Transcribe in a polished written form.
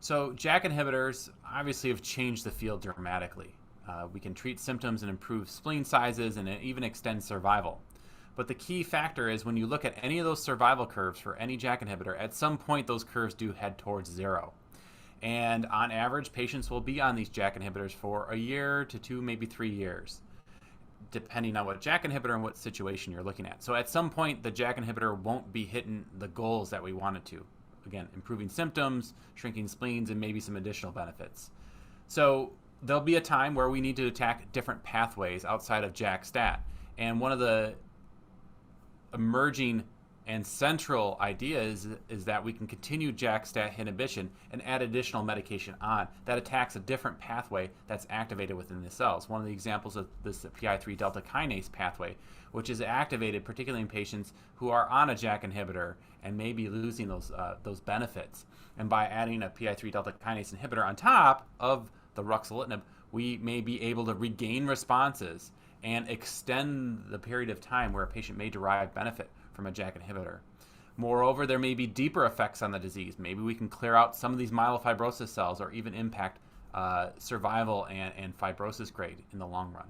So JAK inhibitors obviously have changed the field dramatically. We can treat symptoms and improve spleen sizes and even extend survival. But the key factor is when you look at any of those survival curves for any JAK inhibitor, at some point those curves do head towards zero. And on average, patients will be on these JAK inhibitors for a year to 2, maybe 3 years, depending on what JAK inhibitor and what situation you're looking at. So at some point, the JAK inhibitor won't be hitting the goals that we want it to. Again, improving symptoms, shrinking spleens, and maybe some additional benefits. So there'll be a time where we need to attack different pathways outside of JAK-STAT. And one of the emerging and central idea is that we can continue JAK-STAT inhibition and add additional medication on that attacks a different pathway that's activated within the cells. One of the examples of this PI3 delta kinase pathway, which is activated particularly in patients who are on a JAK inhibitor and may be losing those benefits. And by adding a PI3 delta kinase inhibitor on top of the ruxolitinib, we may be able to regain responses and extend the period of time where a patient may derive benefit from a JAK inhibitor. Moreover, there may be deeper effects on the disease. Maybe we can clear out some of these myelofibrosis cells or even impact survival and fibrosis grade in the long run.